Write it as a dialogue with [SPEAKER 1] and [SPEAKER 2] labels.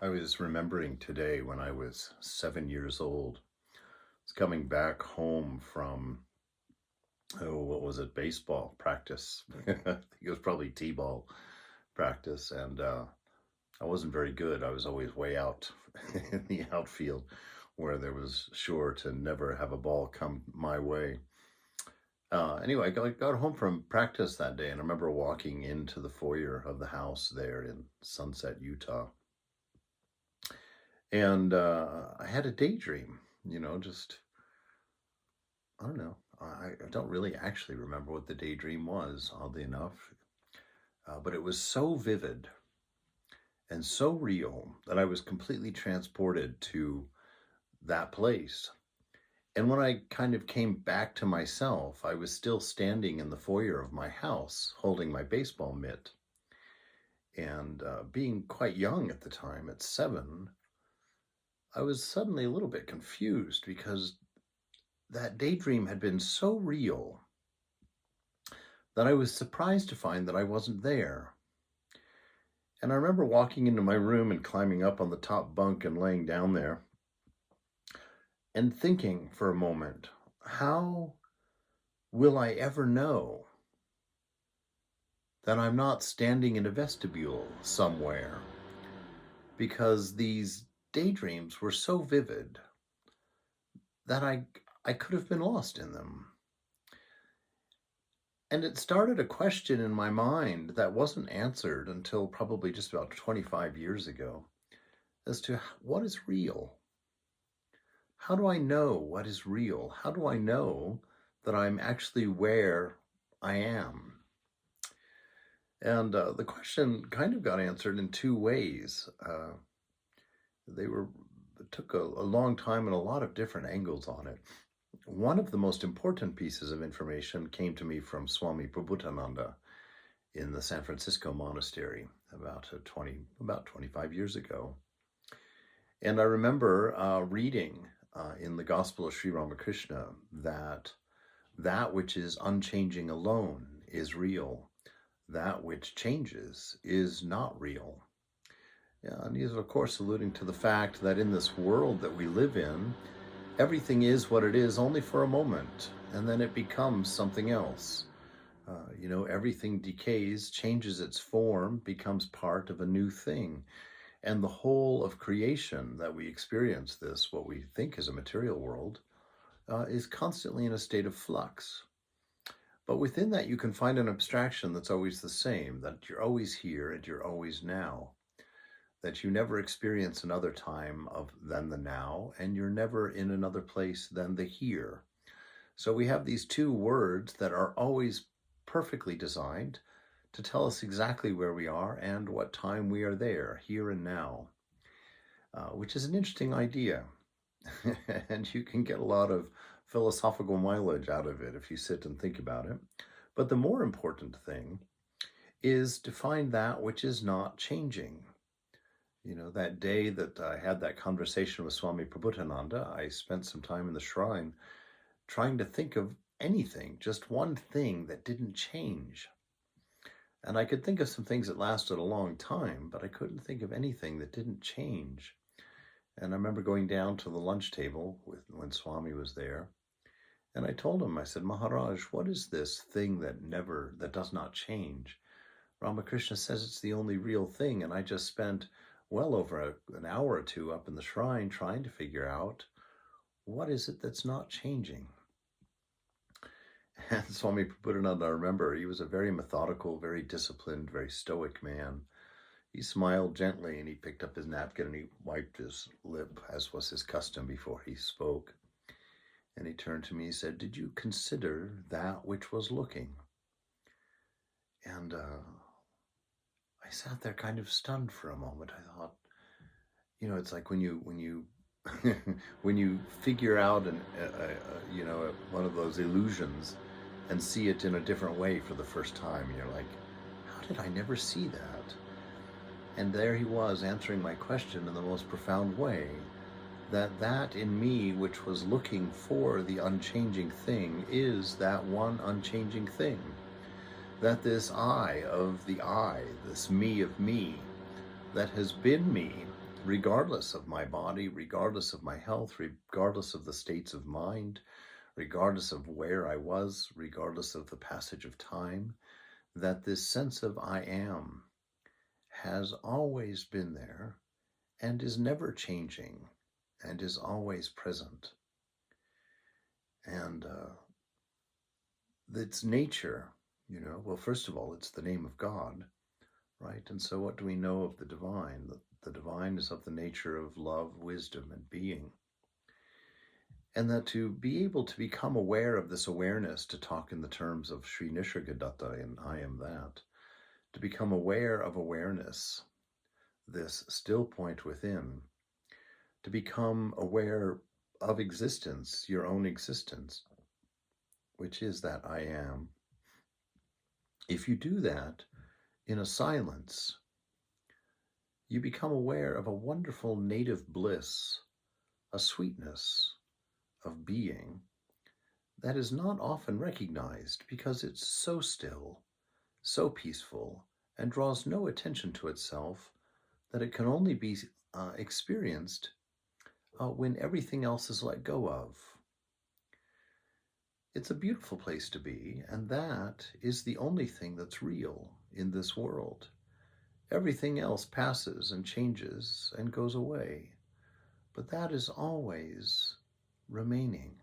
[SPEAKER 1] I was remembering today when I was 7 years old. I was coming back home from, what was it, baseball practice. I think it was probably T-ball practice. And I wasn't very good. I was always way out in the outfield where there was sure to never have a ball come my way. Anyway, I got home from practice that day and I remember walking into the foyer of the house there in Sunset, Utah. And I had a daydream, just, I don't know. I don't really actually remember what the daydream was, oddly enough. But it was so vivid and so real that I was completely transported to that place. And when I kind of came back to myself, I was still standing in the foyer of my house holding my baseball mitt. And being quite young at the time, at 7, I was suddenly a little bit confused because that daydream had been so real that I was surprised to find that I wasn't there. And I remember walking into my room and climbing up on the top bunk and laying down there and thinking for a moment, how will I ever know that I'm not standing in a vestibule somewhere? Because these daydreams were so vivid that I could have been lost in them. And it started a question in my mind that wasn't answered until probably just about 25 years ago as to what is real. How do I know what is real? How do I know that I'm actually where I am? And the question kind of got answered in two ways. They were it took a long time and a lot of different angles on it. One of the most important pieces of information came to me from Swami Prabhupada in the San Francisco monastery about 25 years ago. And I remember reading in the Gospel of Sri Ramakrishna that which is unchanging alone is real. That which changes is not real. Yeah, and he's, of course, alluding to the fact that in this world that we live in, everything is what it is only for a moment, and then it becomes something else. Everything decays, changes its form, becomes part of a new thing. And the whole of creation that we experience this, what we think is a material world, is constantly in a state of flux. But within that, you can find an abstraction that's always the same, that you're always here and you're always now, that you never experience another time than the now, and you're never in another place than the here. So we have these two words that are always perfectly designed to tell us exactly where we are and what time we are there, here and now, which is an interesting idea. And you can get a lot of philosophical mileage out of it if you sit and think about it. But the more important thing is to find that which is not changing. That day that I had that conversation with Swami Prabhupada, I spent some time in the shrine trying to think of anything, just one thing that didn't change. And I could think of some things that lasted a long time, but I couldn't think of anything that didn't change. And I remember going down to the lunch table when Swami was there, and I told him, I said, Maharaj, what is this thing that does not change? Ramakrishna says it's the only real thing, and I just spent well over an hour or two up in the shrine trying to figure out what is it that's not changing. And Swami Prabhupada, I remember, he was a very methodical, very disciplined, very stoic man. He smiled gently and he picked up his napkin and he wiped his lip, as was his custom before he spoke. And he turned to me and said, did you consider that which was looking? And I sat there kind of stunned for a moment. I thought, it's like when you when you figure out one of those illusions and see it in a different way for the first time, you're like, how did I never see that? And there he was answering my question in the most profound way, that in me which was looking for the unchanging thing is that one unchanging thing. That this I of the I, this me of me, that has been me regardless of my body, regardless of my health, regardless of the states of mind, regardless of where I was, regardless of the passage of time, that this sense of I am has always been there and is never changing and is always present. And its nature, well, first of all, it's the name of God, right? And so what do we know of the divine? The divine is of the nature of love, wisdom, and being. And that to be able to become aware of this awareness, to talk in the terms of Sri Nisargadatta and I am that, to become aware of awareness, this still point within, to become aware of existence, your own existence, which is that I am. If you do that in a silence, you become aware of a wonderful native bliss, a sweetness of being that is not often recognized because it's so still, so peaceful, and draws no attention to itself, that it can only be experienced when everything else is let go of. It's a beautiful place to be, and that is the only thing that's real in this world. Everything else passes and changes and goes away, but that is always remaining.